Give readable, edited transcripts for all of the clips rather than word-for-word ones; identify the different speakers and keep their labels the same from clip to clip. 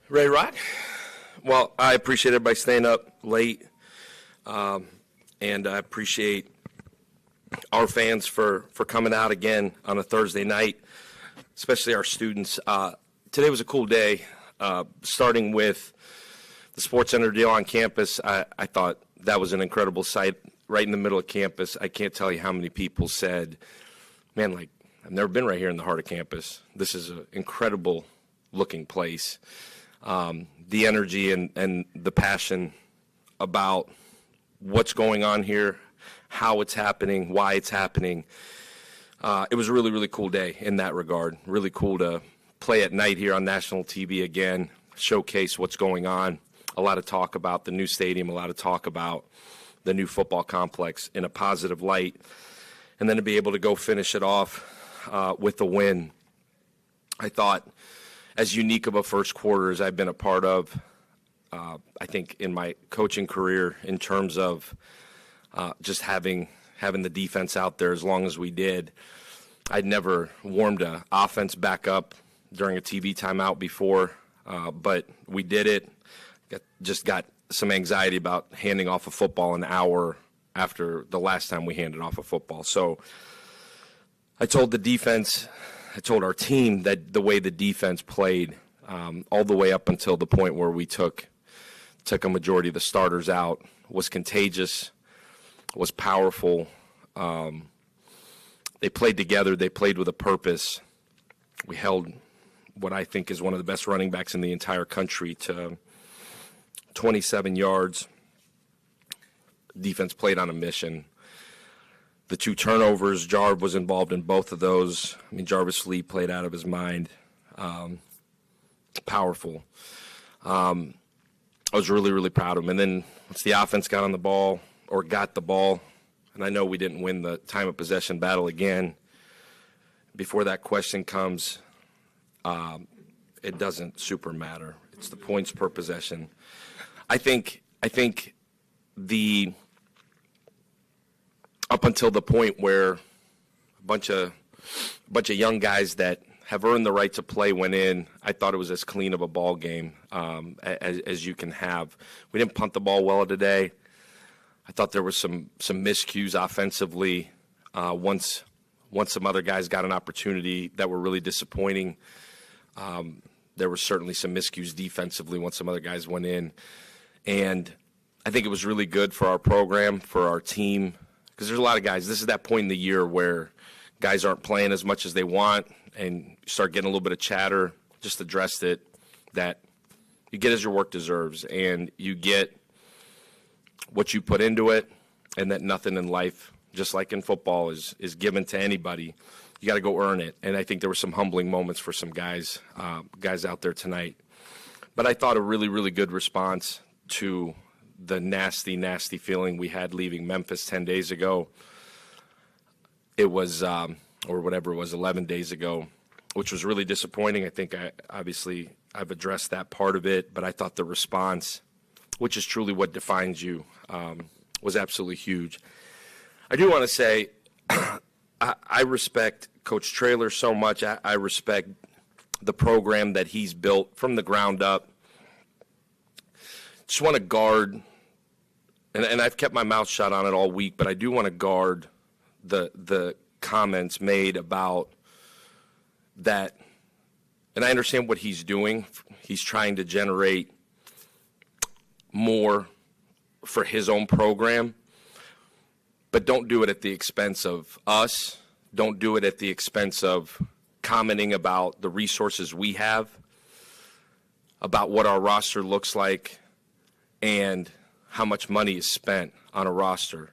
Speaker 1: Ray Rod? Well, I appreciate everybody staying up late, and I appreciate our fans for coming out again on a Thursday night, especially our students. Today was a cool day, starting with the Sports Center deal on campus. I thought that was an incredible sight right in the middle of campus. I can't tell you how many people said, man, like, I've never been right here in the heart of campus. This is an incredible looking place. The energy and the passion about what's going on here, how it's happening, why it's happening. It was a really, really cool day in that regard. Really cool to play at night here on national TV again, showcase what's going on. A lot of talk about the new stadium, a lot of talk about the new football complex in a positive light, and then to be able to go finish it off with a win. I thought, as unique of a first quarter as I've been a part of, I think in my coaching career, in terms of just having the defense out there as long as we did. I'd never warmed an offense back up during a TV timeout before, but we did it. Just got some anxiety about handing off a football an hour after the last time we handed off a football. So I told the defense, I told our team that the way the defense played, all the way up until the point where we took a majority of the starters out, was contagious, was powerful. They played together. They played with a purpose. We held what I think is one of the best running backs in the entire country to 27 yards. Defense played on a mission. The two turnovers, Jarv was involved in both of those. I mean, Jarvis Lee played out of his mind. Powerful. I was really, really proud of him. And then once the offense got on the ball, or got the ball, and I know we didn't win the time of possession battle again, before that question comes, it doesn't super matter. It's the points per possession. I think the up until the point where a bunch of young guys that have earned the right to play went in, I thought it was as clean of a ball game as you can have. We didn't punt the ball well today. I thought there was some miscues offensively. Once some other guys got an opportunity that were really disappointing, there were certainly some miscues defensively once some other guys went in. And I think it was really good for our program, for our team, because there's a lot of guys. This is that point in the year where guys aren't playing as much as they want, and you start getting a little bit of chatter. Just addressed it, that you get as your work deserves, and you get what you put into it, and that nothing in life, just like in football, is given to anybody. You got to go earn it. And I think there were some humbling moments for some guys out there tonight. But I thought a really, really good response to the nasty, nasty feeling we had leaving Memphis 10 days ago. It was, or whatever it was, 11 days ago, which was really disappointing. I think I've addressed that part of it, but I thought the response, which is truly what defines you, was absolutely huge. I do want to say I respect Coach Traylor so much. I respect the program that he's built from the ground up. Just want to guard, and I've kept my mouth shut on it all week, but I do want to guard the comments made about that. And I understand what he's doing. He's trying to generate more for his own program, but don't do it at the expense of us. Don't do it at the expense of commenting about the resources we have, about what our roster looks like, and how much money is spent on a roster.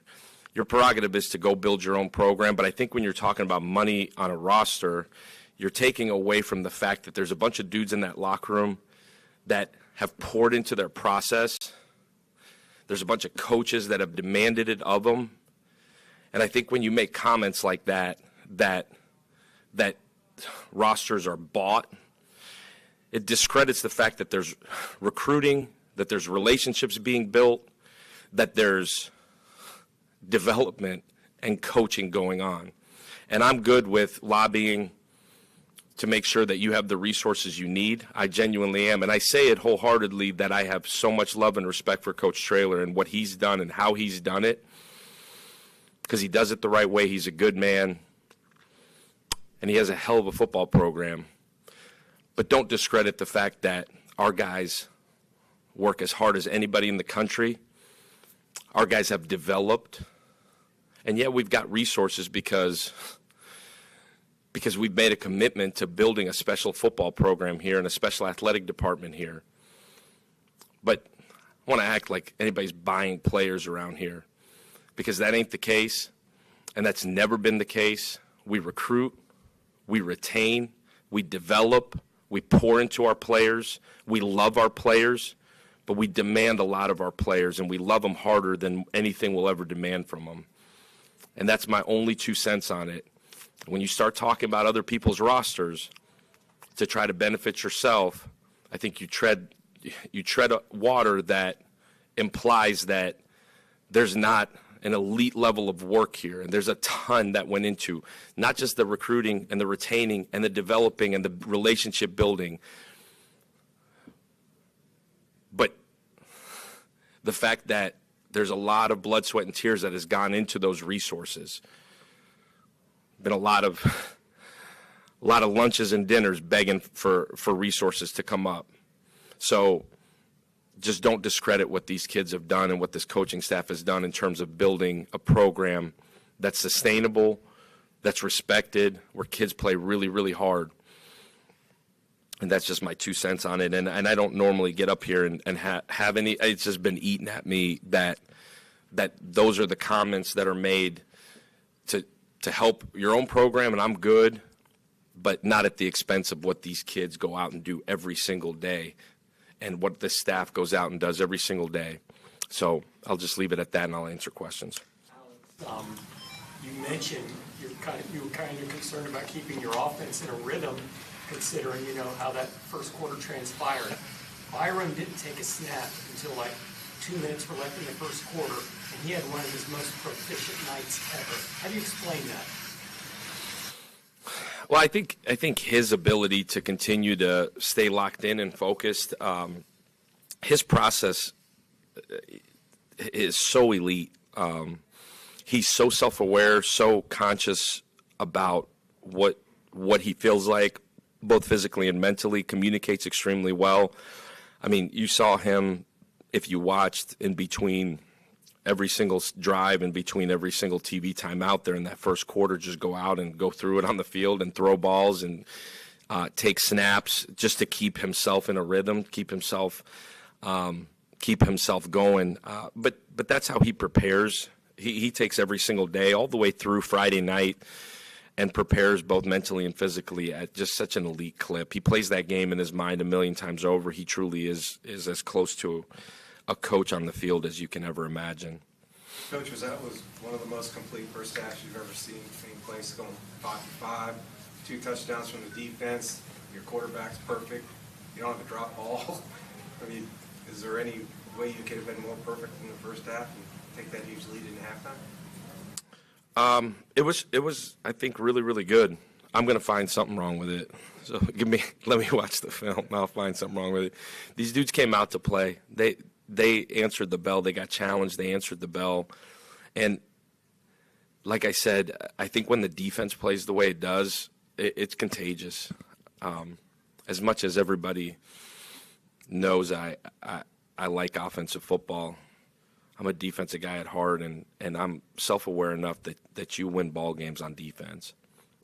Speaker 1: Your prerogative is to go build your own program, but I think when you're talking about money on a roster, you're taking away from the fact that there's a bunch of dudes in that locker room that have poured into their process, There's a bunch of coaches that have demanded it of them. And I think when you make comments like that rosters are bought, it discredits the fact that there's recruiting, that there's relationships being built, that there's development and coaching going on. And I'm good with lobbying to make sure that you have the resources you need. I genuinely am. And I say it wholeheartedly that I have so much love and respect for Coach Traylor and what he's done and how he's done it, because he does it the right way. He's a good man, and he has a hell of a football program. But don't discredit the fact that our guys work as hard as anybody in the country. Our guys have developed, and yet we've got resources because we've made a commitment to building a special football program here and a special athletic department here. But I want to act like anybody's buying players around here, because that ain't the case, and that's never been the case. We recruit, we retain, we develop, we pour into our players, we love our players, but we demand a lot of our players, and we love them harder than anything we'll ever demand from them. And that's my only 2 cents on it. When you start talking about other people's rosters to try to benefit yourself, I think you tread water that implies that there's not an elite level of work here, and there's a ton that went into not just the recruiting and the retaining and the developing and the relationship building, but the fact that there's a lot of blood, sweat, and tears that has gone into those resources. Been a lot of lunches and dinners begging for resources to come up. So just don't discredit what these kids have done and what this coaching staff has done in terms of building a program that's sustainable, that's respected, where kids play really, really hard. And that's just my 2 cents on it. And I don't normally get up here and have any, it's just been eaten at me that those are the comments that are made to help your own program, and I'm good, but not at the expense of what these kids go out and do every single day and what the staff goes out and does every single day. So I'll just leave it at that, and I'll answer questions.
Speaker 2: Alex, you mentioned you were kind of concerned about keeping your offense in a rhythm, considering, how that first quarter transpired. Byron didn't take a snap until like 2 minutes were left in the first quarter, and he had one of his most proficient nights ever. How do you explain that?
Speaker 1: Well, I think his ability to continue to stay locked in and focused, his process is so elite. He's so self-aware, so conscious about what he feels like, both physically and mentally, communicates extremely well. I mean, you saw him, if you watched, in between every single drive, in between every single TV time out there in that first quarter, just go out and go through it on the field and throw balls and take snaps just to keep himself in a rhythm, keep himself going. But that's how he prepares. He takes every single day all the way through Friday night and prepares both mentally and physically at just such an elite clip. He plays that game in his mind a million times over. He truly is as close to a coach on the field as you can ever imagine.
Speaker 3: Coach, that was one of the most complete first halves you've ever seen any place, going 5-for-5, 2 touchdowns from the defense. Your quarterback's perfect. You don't have a drop ball. I mean, is there any way you could have been more perfect in the first half and take that huge lead in halftime?
Speaker 1: It was, I think, really, really good. I'm going to find something wrong with it. So let me watch the film, and I'll find something wrong with it. These dudes came out to play. They answered the bell. They got challenged. They answered the bell. And like I said, I think when the defense plays the way it does, it's contagious. As much as everybody knows I like offensive football, I'm a defensive guy at heart, and I'm self-aware enough that you win ball games on defense.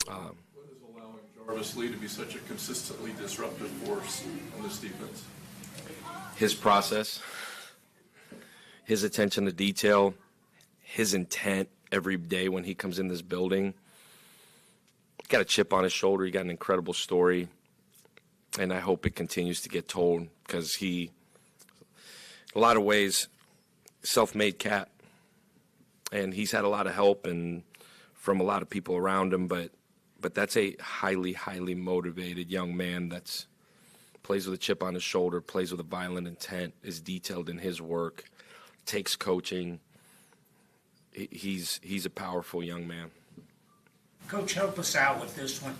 Speaker 4: What is allowing Jarvis Lee to be such a consistently disruptive force on this defense?
Speaker 1: His process, his attention to detail, his intent every day when he comes in this building. He's got a chip on his shoulder. He got an incredible story, and I hope it continues to get told, because he, in a lot of ways, self-made cat, and he's had a lot of help and from a lot of people around him, but that's a highly motivated young man that's plays with a chip on his shoulder, plays with a violent intent, is detailed in his work, takes coaching. He's a powerful young man.
Speaker 5: Coach, help us out with this one.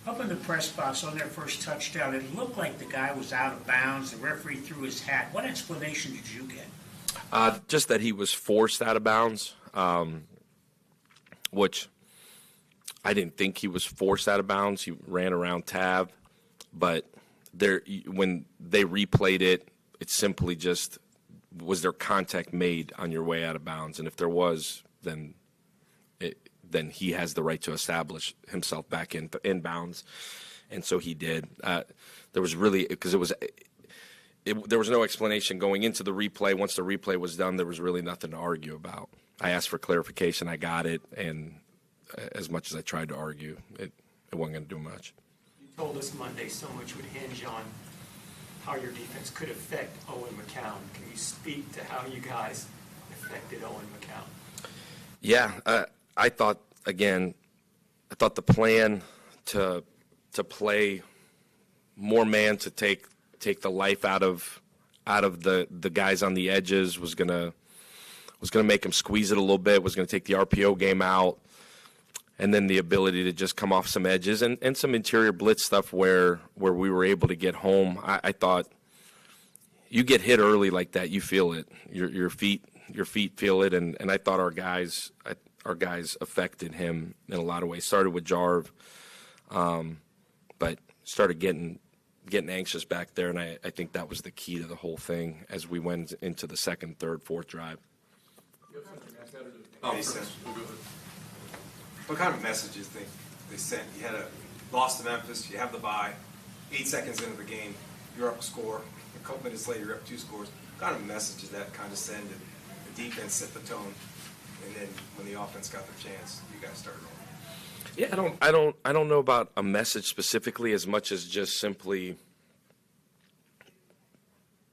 Speaker 5: Up in the press box on their first touchdown, it looked like the guy was out of bounds. The referee threw his hat. What explanation did you get?
Speaker 1: Just that he was forced out of bounds, which I didn't think he was forced out of bounds. He ran around Tab, but when they replayed it, it simply just was there contact made on your way out of bounds, and if there was, then he has the right to establish himself back in bounds, and so he did. There was really because there was no explanation going into the replay. Once the replay was done, there was really nothing to argue about. I asked for clarification, I got it, and as much as I tried to argue, it wasn't going to do much.
Speaker 2: You told us Monday so much would hinge on how your defense could affect Owen McCown. Can you speak to how you guys affected Owen McCown?
Speaker 1: Yeah, I thought the plan to play more man to take the life out of the guys on the edges was gonna make him squeeze it a little bit, was gonna take the RPO game out, and then the ability to just come off some edges and some interior blitz stuff where we were able to get home. I thought you get hit early like that, you feel it. Your feet feel it, and I thought our guys affected him in a lot of ways. Started with Jarv, but started getting anxious back there, and I think that was the key to the whole thing as we went into the second, third, fourth drive.
Speaker 3: What kind of messages they sent? You had a loss to Memphis, you have the bye, 8 seconds into the game, you're up a score, a couple minutes later you're up 2 scores. What kind of messages that kind of send? The defense set the tone, and then when the offense got their chance, you guys started rolling.
Speaker 1: Yeah, I don't know about a message specifically as much as just simply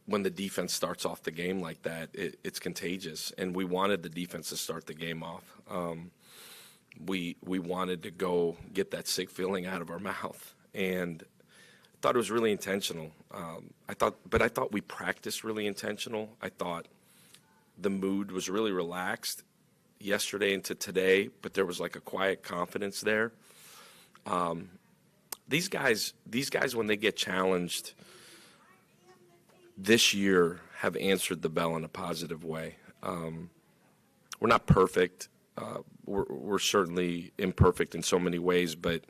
Speaker 1: when the defense starts off the game like that, it's contagious, and we wanted the defense to start the game off. We wanted to go get that sick feeling out of our mouth, and I thought it was really intentional. I thought we practiced really intentional. I thought the mood was really relaxed yesterday into today, but there was like a quiet confidence there. These guys, when they get challenged this year, have answered the bell in a positive way. We're not perfect. We're certainly imperfect in so many ways, but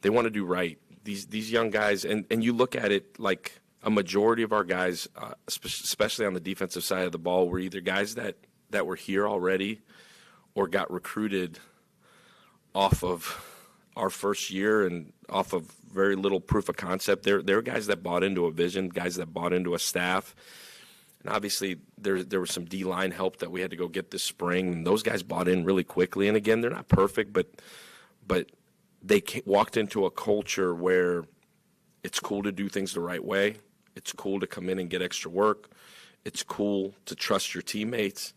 Speaker 1: they want to do right. These young guys, and you look at it like a majority of our guys, especially on the defensive side of the ball, were either guys that were here already or got recruited off of our first year and off of very little proof of concept. They're guys that bought into a vision, guys that bought into a staff. And obviously there was some D-line help that we had to go get this spring. And those guys bought in really quickly. And again, they're not perfect, but they walked into a culture where it's cool to do things the right way. It's cool to come in and get extra work. It's cool to trust your teammates.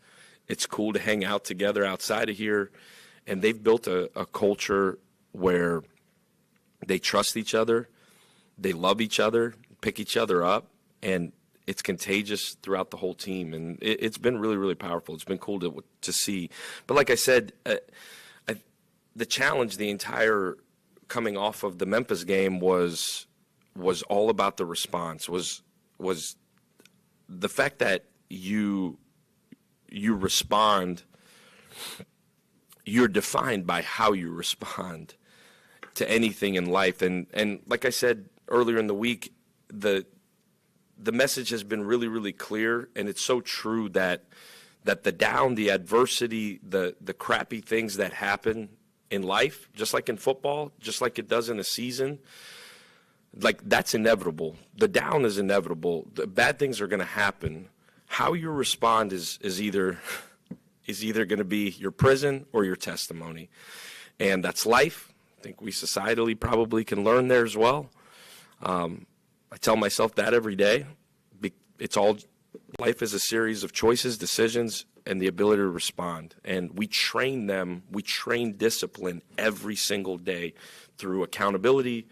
Speaker 1: It's cool to hang out together outside of here. And they've built a culture where they trust each other, they love each other, pick each other up, and it's contagious throughout the whole team. And it's been really, really powerful. It's been cool to see. But like I said, the challenge, the entire coming off of the Memphis game was all about the response, was the fact that you respond, you're defined by how you respond to anything in life. And like I said earlier in the week, the message has been really, really clear, and it's so true that the down, the adversity, the crappy things that happen in life, just like in football, just like it does in a season, like that's inevitable. The down is inevitable. The bad things are going to happen. How you respond is either going to be your prison or your testimony, and that's life. I think we societally probably can learn there as well. I tell myself that every day. It's all Life is a series of choices, decisions, and the ability to respond. And we train them, we train discipline every single day through accountability,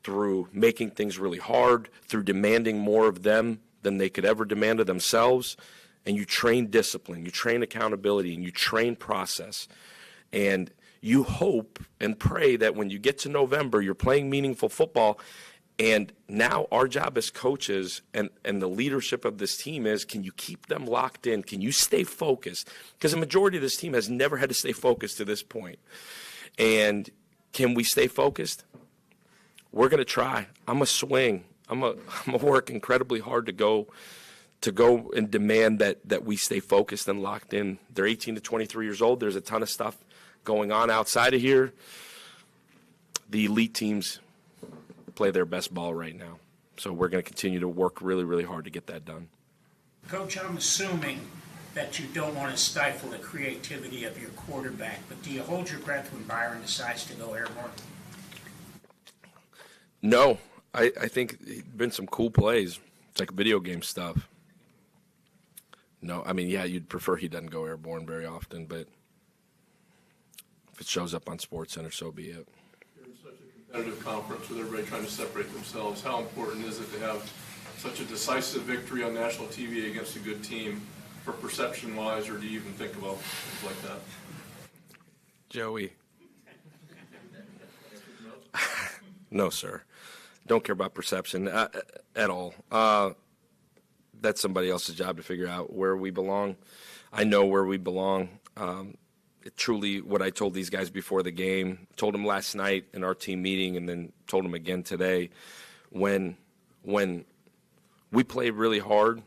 Speaker 1: through making things really hard, through demanding more of them than they could ever demand of themselves. And you train discipline, you train accountability, and you train process. And you hope and pray that when you get to November, you're playing meaningful football. And now our job as coaches and the leadership of this team is, can you keep them locked in? Can you stay focused? Because the majority of this team has never had to stay focused to this point. And can we stay focused? We're going to try. I'm a swing. I'm gonna work incredibly hard to go and demand that we stay focused and locked in. They're 18 to 23 years old. There's a ton of stuff going on outside of here. The elite teams play their best ball right now. So we're going to continue to work really, really hard to get that done.
Speaker 5: Coach, I'm assuming that you don't want to stifle the creativity of your quarterback, but do you hold your breath when Byron decides to go airborne?
Speaker 1: No, I think it's been some cool plays. It's like video game stuff. No, I mean, yeah, you'd prefer he doesn't go airborne very often, but if it shows up on SportsCenter, so be it.
Speaker 4: You're in such a competitive conference with everybody trying to separate themselves. How important is it to have such a decisive victory on national TV against a good team for perception-wise, or do you even think about things like that?
Speaker 1: Joey. No, sir. Don't care about perception at all. That's somebody else's job to figure out where we belong. I know where we belong. Truly, what I told these guys before the game, told them last night in our team meeting, and then told them again today, when we play really hard,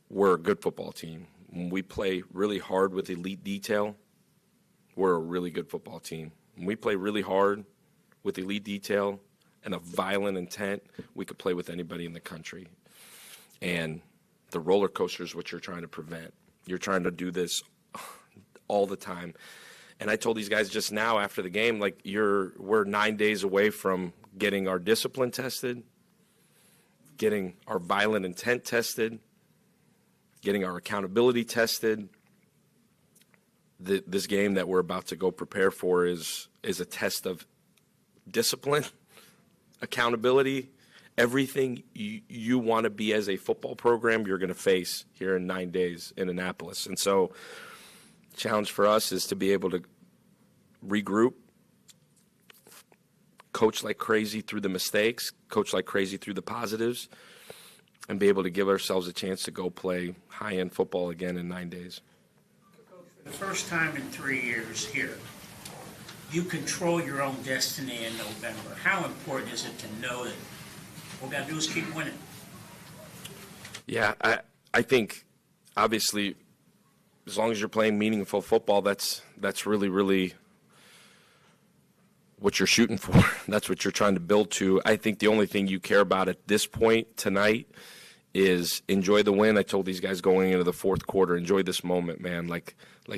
Speaker 1: we're a good football team. When we play really hard with elite detail, we're a really good football team. When we play really hard with elite detail and a violent intent, we could play with anybody in the country. And the roller coaster is what you're trying to prevent. You're trying to do this all the time. And I told these guys just now after the game, like, we're 9 days away from getting our discipline tested, getting our violent intent tested, getting our accountability tested. This game that we're about to go prepare for is a test of discipline, accountability, everything you want to be as a football program, you're going to face here in 9 days in Annapolis. And so the challenge for us is to be able to regroup, coach like crazy through the mistakes, coach like crazy through the positives, and be able to give ourselves a chance to go play high-end football again in 9 days.
Speaker 5: For the first time in 3 years here, you control your own destiny in November. How important is it to know that all we got to do is keep winning?
Speaker 1: Yeah, I think, obviously, as long as you're playing meaningful football, that's really, really what you're shooting for. That's what you're trying to build to. I think the only thing you care about at this point tonight is enjoy the win. I told these guys going into the fourth quarter, enjoy this moment, man. Like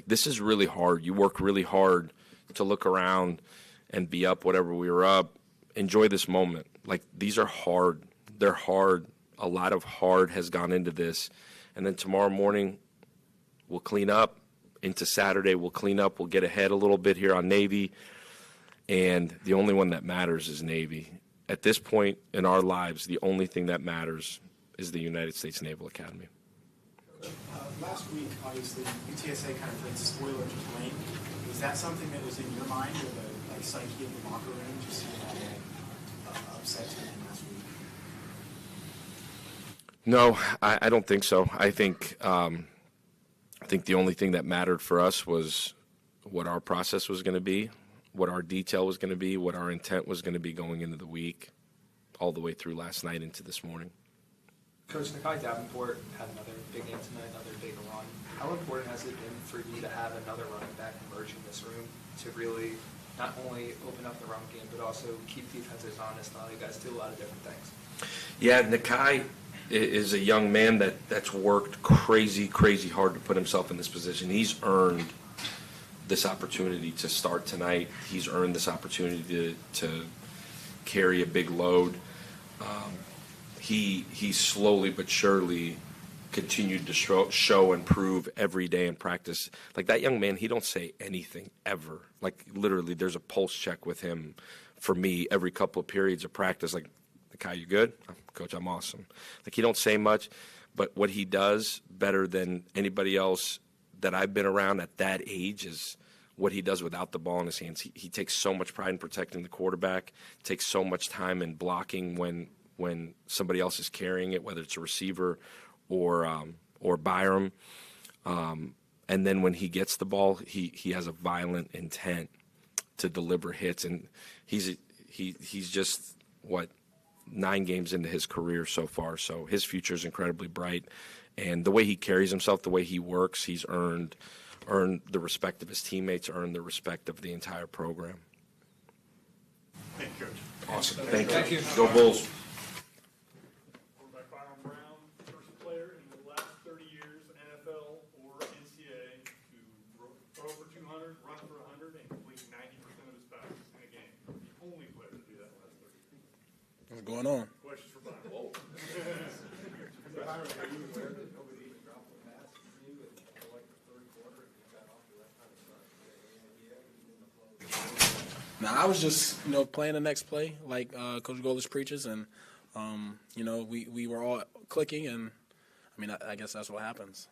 Speaker 1: this is really hard. You work really hard to look around and be up whatever we were up. Enjoy this moment. Like, these are hard. They're hard. A lot of hard has gone into this. And then tomorrow morning, we'll clean up. Into Saturday, we'll clean up. We'll get ahead a little bit here on Navy. And the only one that matters is Navy. At this point in our lives, the only thing that matters is the United States Naval Academy.
Speaker 6: Last week, obviously, UTSA kind of played spoiler to Lane. Was that something that was in your mind, or the psyche of the locker room, just seeing how upset to him last week?
Speaker 1: No, I don't think so. I think the only thing that mattered for us was what our process was going to be, what our detail was going to be, what our intent was going to be going into the week, all the way through last night into this morning.
Speaker 7: Coach, Nakai Davenport had another big game tonight, another big run. How important has it been for you to have another running back emerge in this room to really not only open up the run game, but also keep defenses honest? You guys do a lot of different things.
Speaker 1: Yeah, Nakai is a young man that's worked crazy hard to put himself in this position. He's earned this opportunity to start tonight. He's earned this opportunity to carry a big load. he slowly but surely continued to show and prove every day in practice. Like that young man, he don't say anything ever. Like literally, there's a pulse check with him for me every couple of periods of practice. Like, Kai, you good? Coach, I'm awesome. Like he don't say much, but what he does better than anybody else that I've been around at that age is what he does without the ball in his hands. He takes so much pride in protecting the quarterback, takes so much time in blocking when somebody else is carrying it, whether it's a receiver or Byram. And then when he gets the ball, he has a violent intent to deliver hits. And he's just, 9 games into his career so far. So his future is incredibly bright. And the way he carries himself, the way he works, he's earned the respect of his teammates, earned the respect of the entire program.
Speaker 8: Thank you, Coach.
Speaker 1: Awesome. Thank you. Go Bulls.
Speaker 8: Quarterback Byron Brown, first player in the last 30 years, NFL or NCAA, to throw for 200, run for 100, and complete 90% of his passes in a game. The only player to do that last 30 years.
Speaker 9: What's going on?
Speaker 8: Questions for Byron?
Speaker 3: Byron, are you aware that nobody even dropped a pass to you in like the third quarter and you got off to that kind of start?
Speaker 9: Nah, I was just, playing the next play like Coach Golesh preaches, and, we were all clicking, and, I guess that's what happens.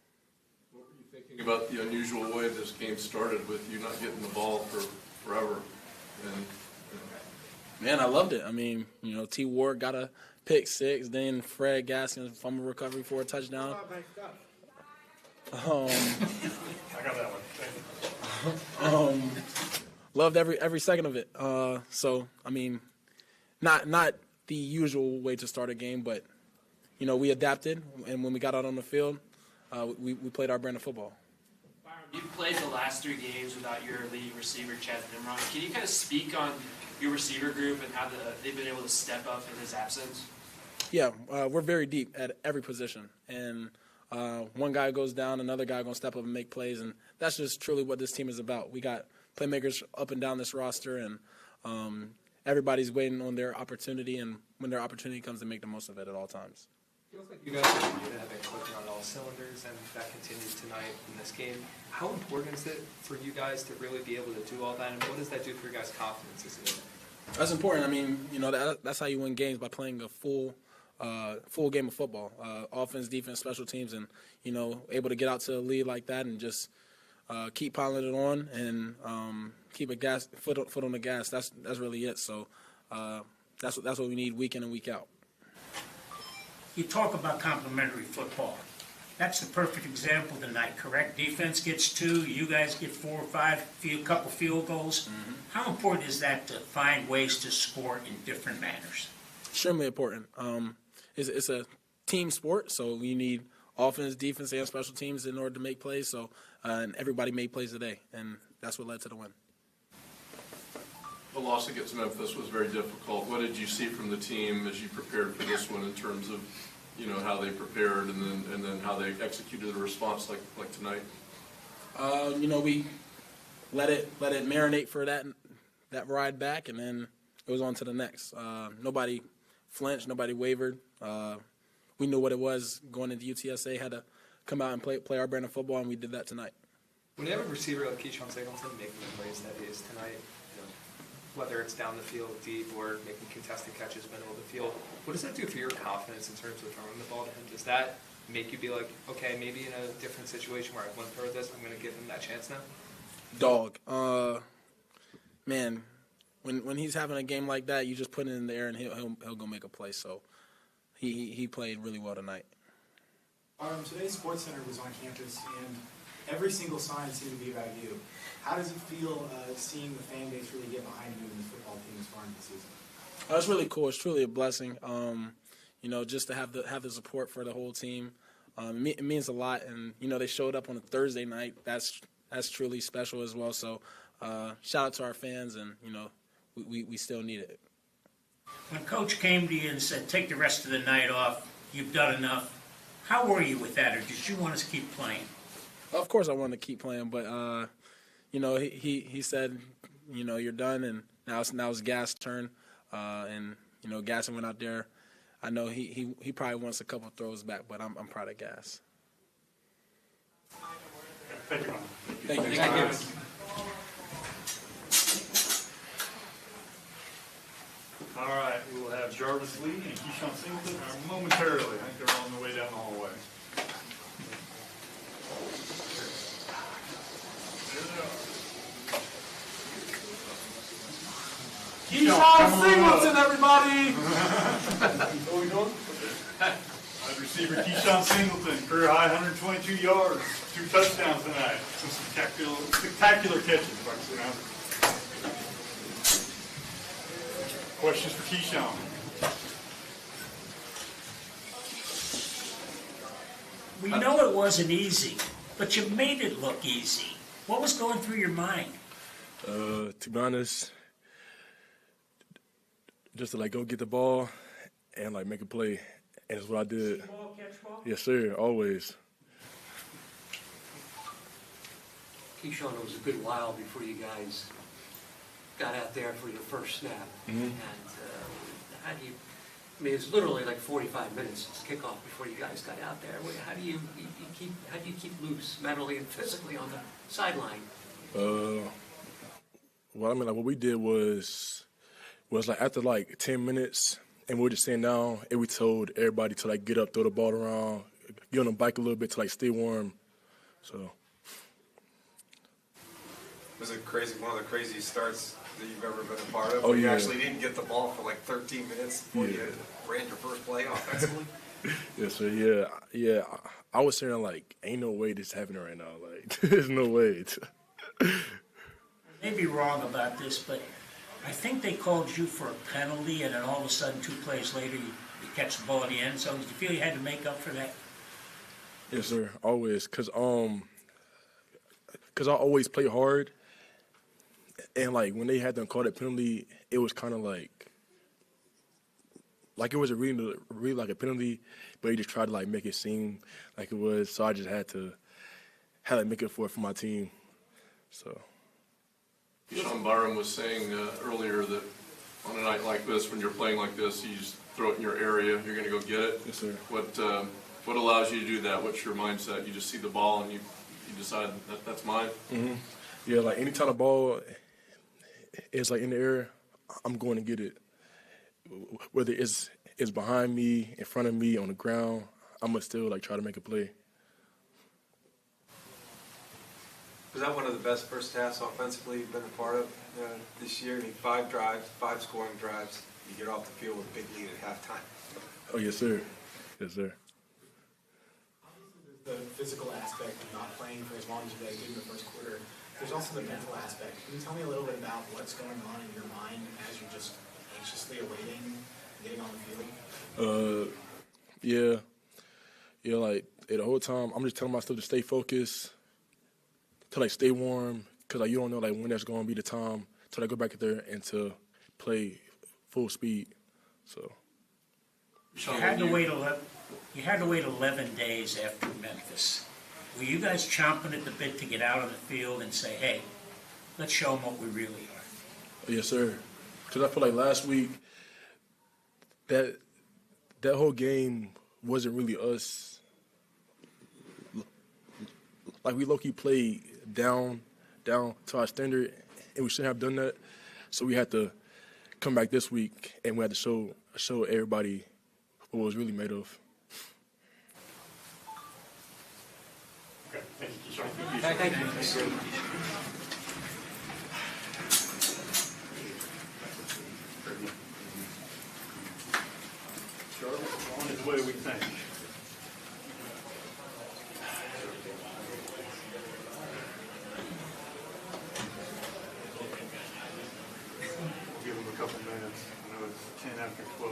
Speaker 4: What were you thinking about the unusual way this game started with you not getting the ball for forever? And
Speaker 9: Man, I loved it. T. Ward got a pick 6, then Fred Gaskins fumble recovery for a touchdown.
Speaker 8: I got that one. Thank you.
Speaker 9: Loved every second of it. Not the usual way to start a game, but we adapted, and when we got out on the field, we played our brand of football.
Speaker 10: Byron, you've played the last 3 games without your leading receiver, Chad Nimrod. Can you kind of speak on your receiver group and how they've been able to step up in his absence?
Speaker 9: Yeah, we're very deep at every position, and one guy goes down, another guy going to step up and make plays, and that's just truly what this team is about. We got playmakers up and down this roster, and everybody's waiting on their opportunity, and when their opportunity comes, they make the most of it at all times.
Speaker 7: Feels like you guys have been clicking on all cylinders, and that continues tonight in this game. How important is it for you guys to really be able to do all that, and what does that do for your guys' confidence this season?
Speaker 9: That's important. That's how you win games, by playing a full game of football, offense, defense, special teams, and able to get out to a lead like that and just keep piling it on and keep a foot on the gas. That's really it. So that's what we need week in and week out.
Speaker 5: You talk about complementary football. That's the perfect example tonight, correct? Defense gets 2, you guys get 4 or 5, a couple field goals. Mm-hmm. How important is that to find ways to score in different manners?
Speaker 9: Extremely important. It's a team sport, so you need offense, defense, and special teams in order to make plays. So, and everybody made plays today, and that's what led to the win.
Speaker 4: the loss against Memphis was very difficult. What did you see from the team as you prepared for this one in terms of, how they prepared and then how they executed the response like tonight?
Speaker 9: We let it marinate for that ride back, and then it was on to the next. Nobody flinched, nobody wavered. We knew what it was going into UTSA, had to come out and play our brand of football, and we did that tonight.
Speaker 7: When you have a receiver like Keyshawn Singleton making the plays that he is tonight, whether it's down the field deep or making contested catches middle of the field, what does that do for your confidence in terms of throwing the ball to him? Does that make you be like, okay, maybe in a different situation where I want to throw this, I'm going to give him that chance now?
Speaker 9: Dog. Man, when he's having a game like that, you just put it in the air and he'll go make a play. So he played really well tonight.
Speaker 6: Today Sports Center was on campus, and every single sign seemed to be about you. How does it feel seeing the fan base really get behind you in this football team as far into the season?
Speaker 9: It's really cool. It's truly a blessing. Just to have the support for the whole team. It means a lot. And they showed up on a Thursday night. That's truly special as well. So shout out to our fans, and we still need it.
Speaker 5: When Coach came to you and said, take the rest of the night off, you've done enough, how were you with that, or did you want us to keep playing?
Speaker 9: Of course I wanted to keep playing, but, he said, you're done, and now it's Gas' turn. And Gas went out there, I know he probably wants a couple throws back, but I'm proud of Gas.
Speaker 8: Thank you, Ron.
Speaker 9: Thank you.
Speaker 8: All right, we will have Jarvis Lee and Keyshawn Singleton momentarily. I think they're on the way down the hallway. There they are.
Speaker 9: Keyshawn Singleton, everybody!
Speaker 8: What are we doing? Wide receiver Keyshawn Singleton, career high 122 yards, 2 touchdowns tonight. Some spectacular catches, Buxton. Questions for Keyshawn?
Speaker 5: We know it wasn't easy, but you made it look easy. What was going through your mind?
Speaker 11: To be honest, just to go get the ball and make a play, and that's what I did.
Speaker 5: See ball, catch ball?
Speaker 11: Yes, sir, always.
Speaker 12: Keyshawn, it was a good while before you guys got out there for your first snap. And how do you, I mean, it's literally 45 minutes since kickoff before you guys got out there. How do you keep loose mentally and physically on the sideline?
Speaker 11: Well, I mean, what we did was after 10 minutes, and we were just sitting down, and we told everybody to get up, throw the ball around, get on the bike a little bit to stay warm. So.
Speaker 3: Was it crazy? One of the craziest starts that you've ever been a part of?
Speaker 11: Oh,
Speaker 3: You
Speaker 11: yeah.
Speaker 3: actually didn't get the ball for 13 minutes before you ran your first play offensively?
Speaker 11: Yes, sir. Yeah. I was saying ain't no way this is happening right now. There's no way.
Speaker 5: I may be wrong about this, but I think they called you for a penalty, and then all of a sudden, 2 plays later, you catch the ball at the end zone. Did you feel you had to make up for that?
Speaker 11: Yes, sir. Always, cause I always play hard, and when they had them call that penalty, it was kind of like it wasn't really like a penalty, but he just tried to make it seem like it was. So I just had to make it for my team. So.
Speaker 4: Sean Byram was saying earlier that on a night like this, when you're playing like this, you just throw it in your area, you're going to go get it.
Speaker 11: Yes, sir.
Speaker 4: What allows you to do that? What's your mindset? You just see the ball and you decide that's mine?
Speaker 11: Mm-hmm. Yeah, anytime the ball is in the air, I'm going to get it. Whether it's behind me, in front of me, on the ground, I'm going to still try to make a play.
Speaker 3: Was that one of the best first halves offensively you've been a part of this year? I mean, 5 drives, 5 scoring drives. You get off the field with a big lead at halftime.
Speaker 11: Oh, yes, sir. Yes, sir.
Speaker 6: The physical aspect of not playing for as long as you guys did in the first quarter. There's also the mental aspect. Can you tell me a little bit about what's going on in your mind as you're just anxiously awaiting getting on the field?
Speaker 11: Yeah, the whole time I'm just telling myself to stay focused, to stay warm, because you don't know when that's going to be the time till I go back there and to play full speed. So.
Speaker 5: You had to wait 11 days after Memphis. Were you guys chomping at the bit to get out on the field and say, hey, let's show them what we really are?
Speaker 11: Yes, sir. Because I feel last week that whole game wasn't really us. We low-key played down to our standard, and we shouldn't have done that. So we had to come back this week, and we had to show everybody what it was really made of.
Speaker 8: Okay, thank you, Keyshawn.
Speaker 12: Thank you.
Speaker 8: Jarvis is on his way, we think. We'll give him a couple minutes. I know it's 10 after 12.